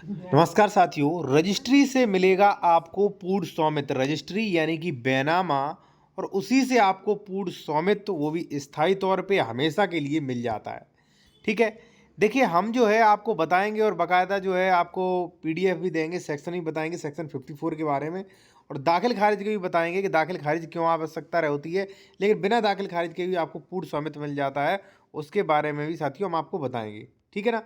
नमस्कार साथियों, रजिस्ट्री से मिलेगा आपको पूर्ण स्वामित्व। रजिस्ट्री यानी कि बैनामा, और उसी से आपको पूर्ण स्वामित्व, वो भी स्थायी तौर पे हमेशा के लिए मिल जाता है। ठीक है। देखिए, हम जो है आपको बताएंगे और बाकायदा जो है आपको पीडीएफ भी देंगे, सेक्शन भी बताएंगे सेक्शन 54 के बारे में, और दाखिल खारिज के भी बताएंगे कि दाखिल खारिज क्यों आवश्यकता होती है, लेकिन बिना दाखिल खारिज के भी आपको पूर्ण स्वामित्व मिल जाता है। उसके बारे में भी साथियों हम आपको बताएंगे। ठीक है ना।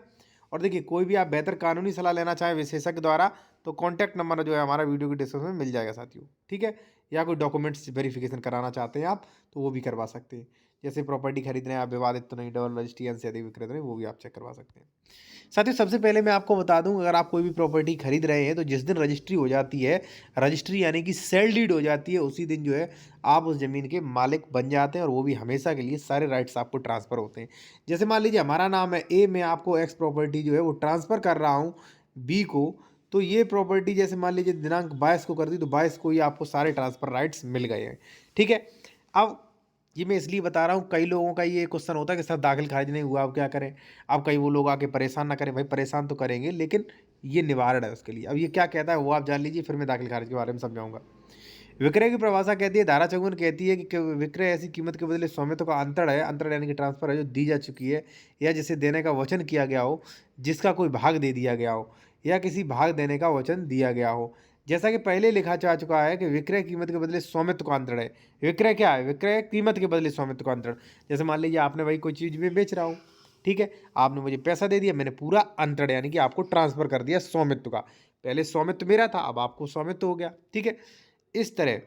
और देखिए, कोई भी आप बेहतर कानूनी सलाह लेना चाहें विशेषज्ञ द्वारा, तो कॉन्टैक्ट नंबर जो है हमारा वीडियो के डिस्क्रिप्शन में मिल जाएगा साथियों। ठीक है। या कोई डॉक्यूमेंट्स वेरिफिकेशन कराना चाहते हैं आप, तो वो भी करवा सकते हैं। जैसे प्रॉपर्टी खरीद रहे हैं आप, विवादित तो नहीं, डबल रजिस्ट्री से अधिक विक्रय, वो भी आप चेक करवा सकते हैं। साथियों, सबसे पहले मैं आपको बता दूं, अगर आप कोई भी प्रॉपर्टी खरीद रहे हैं तो जिस दिन रजिस्ट्री हो जाती है, रजिस्ट्री यानी कि सेल डीड हो जाती है, उसी दिन जो है आप उस ज़मीन के मालिक बन जाते हैं, और वो भी हमेशा के लिए सारे राइट्स आपको ट्रांसफ़र होते हैं। जैसे मान लीजिए हमारा नाम है ए, मैं आपको एक्स प्रॉपर्टी जो है वो ट्रांसफ़र कर रहा हूँ बी को, तो ये प्रॉपर्टी जैसे मान लीजिए दिनांक 22 को कर दी, तो 22 को ही आपको सारे ट्रांसफ़र राइट्स मिल गए हैं। ठीक है। अब ये मैं इसलिए बता रहा हूँ, कई लोगों का ये क्वेश्चन होता है कि सर दाखिल खारिज नहीं हुआ, अब क्या करें। अब कई वो लोग आके परेशान ना करें, भाई परेशान तो करेंगे, लेकिन ये निवारण है उसके लिए। अब ये क्या कहता है वो आप जान लीजिए, फिर मैं दाखिल खारिज के बारे में समझाऊंगा। विक्रय की परिभाषा कहती है, धारा 54 कहती है कि विक्रय ऐसी कीमत के बदले स्वामित्व का अंतरण है, अंतरण यानी कि ट्रांसफर है, जो दी जा चुकी है या जिसे देने का वचन किया गया हो, जिसका कोई भाग दे दिया गया हो, या किसी भाग देने का वचन दिया गया हो। जैसा कि पहले लिखा जा चुका है कि विक्रय कीमत के बदले स्वामित्व का अंतरण है। विक्रय क्या है? विक्रय कीमत के बदले स्वामित्व का अंतरण। जैसे मान लीजिए आपने भाई कोई चीज़ में बेच रहा हूँ, ठीक है, आपने मुझे पैसा दे दिया, मैंने पूरा अंतरण यानी कि आपको ट्रांसफर कर दिया स्वामित्व का। पहले स्वामित्व मेरा था, अब आपको स्वामित्व हो गया। ठीक है। इस तरह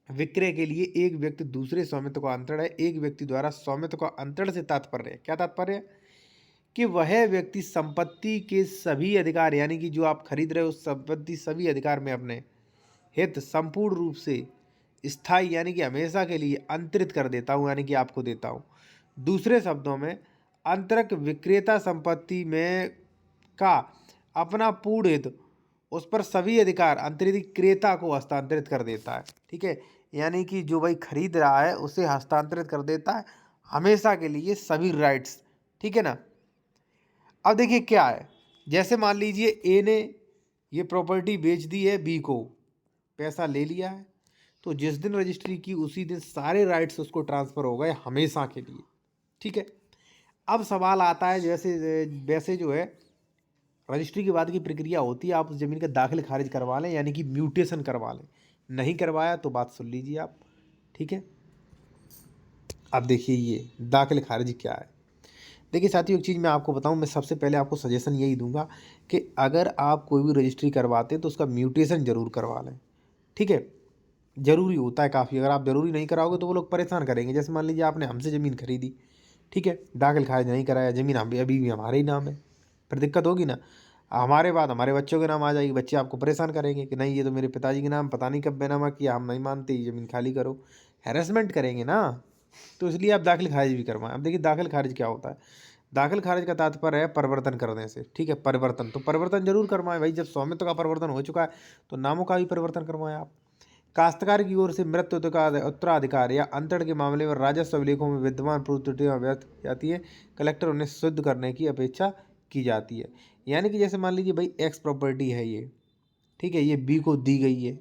विक्रय के लिए एक व्यक्ति दूसरे स्वामित्व का अंतरण है। एक व्यक्ति द्वारा स्वामित्व का अंतरण से तात्पर्य है, क्या तात्पर्य है? कि वह व्यक्ति संपत्ति के सभी अधिकार, यानी कि जो आप खरीद रहे हो उस संपत्ति सभी अधिकार में अपने हित संपूर्ण रूप से स्थायी यानी कि हमेशा के लिए अंतरित कर देता हूँ, यानी कि आपको देता हूँ। दूसरे शब्दों में, अंतरक विक्रेता संपत्ति में का अपना पूर्ण हित, उस पर सभी अधिकार अंतरित क्रेता को हस्तांतरित कर देता है। ठीक है। यानी कि जो भाई खरीद रहा है उसे हस्तांतरित कर देता है हमेशा के लिए सभी राइट्स। ठीक है ना। अब देखिए क्या है, जैसे मान लीजिए ए ने ये प्रॉपर्टी बेच दी है बी को, पैसा ले लिया है, तो जिस दिन रजिस्ट्री की उसी दिन सारे राइट्स उसको ट्रांसफ़र हो गए हमेशा के लिए। ठीक है। अब सवाल आता है, जैसे वैसे जो है रजिस्ट्री के बाद की प्रक्रिया होती है, आप उस ज़मीन का दाखिल खारिज करवा लें, यानी कि म्यूटेशन करवा लें। नहीं करवाया तो बात सुन लीजिए आप। ठीक है। अब देखिए ये दाखिल खारिज क्या है। देखिए साथियों, एक चीज़ मैं आपको बताऊं, मैं सबसे पहले आपको सजेशन यही दूंगा कि अगर आप कोई भी रजिस्ट्री करवाते हैं तो उसका म्यूटेशन ज़रूर करवा लें। ठीक है। ज़रूरी होता है काफ़ी। अगर आप ज़रूरी नहीं कराओगे तो वो लोग परेशान करेंगे। जैसे मान लीजिए आपने हमसे ज़मीन खरीदी, ठीक है, दाखिल खारिज नहीं कराया, ज़मीन हम अभी भी हमारे ही नाम है, फिर दिक्कत होगी ना। हमारे बाद हमारे बच्चों के नाम आ जाएगी, बच्चे आपको परेशान करेंगे कि नहीं ये तो मेरे पिताजी के नाम, पता नहीं कब बेनामा किया, हम नहीं मानते, ये ज़मीन खाली करो। हैरेसमेंट करेंगे ना। तो इसलिए आप दाखिल खारिज भी करवाएं। अब देखिए दाखिल खारिज क्या होता है। दाखिल खारिज का तात्पर्य है परिवर्तन करने से। ठीक है। परिवर्तन, तो परिवर्तन जरूर करवाएं भाई। जब स्वामित्व का परिवर्तन हो चुका है तो नामों का भी परिवर्तन करवाएं आप। काश्तकार की ओर से मृत्यु उत्तराधिकार या अंतरण के मामले में राजस्व अभिलेखों में विद्यमान त्रुटियां व्यर्थ जाती है, कलेक्टर उन्हें शुद्ध करने की अपेक्षा की जाती है। यानी कि जैसे मान लीजिए भाई एक्स प्रॉपर्टी है ये, ठीक है, ये बी को दी गई है,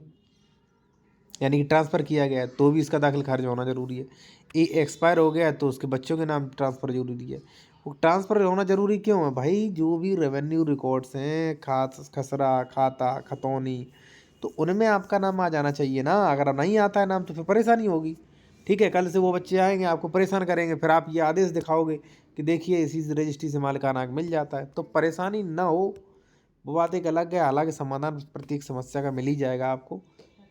यानी कि ट्रांसफ़र किया गया है, तो भी इसका दाखिल खारिज होना जरूरी है। ए एक्सपायर हो गया है तो उसके बच्चों के नाम ट्रांसफ़र जरूरी है। वो ट्रांसफ़र होना जरूरी क्यों है भाई? जो भी रेवेन्यू रिकॉर्ड्स हैं, खसरा, खाता, खतौनी, तो उनमें आपका नाम आ जाना चाहिए ना। अगर नहीं आता है नाम तो फिर परेशानी होगी। ठीक है। कल से वो बच्चे आएंगे आपको परेशान करेंगे, फिर आप ये आदेश दिखाओगे कि देखिए इसी रजिस्ट्री से मालिकाना हक मिल जाता है, तो परेशानी ना हो। वो बात एक अलग है, हालांकि समाधान प्रत्येक समस्या का मिल ही जाएगा आपको।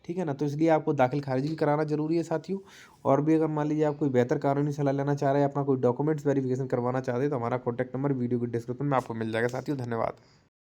ठीक है ना। तो इसलिए आपको दाखिल खारिज भी कराना जरूरी है साथियों। और भी अगर मान लीजिए आप कोई बेहतर कानूनी सलाह लेना चाह रहे हैं, अपना कोई डॉक्यूमेंट्स वेरिफिकेशन करवाना चाहते हैं, तो हमारा कॉन्टैक्ट नंबर वीडियो के डिस्क्रिप्शन में आपको मिल जाएगा साथियों। धन्यवाद।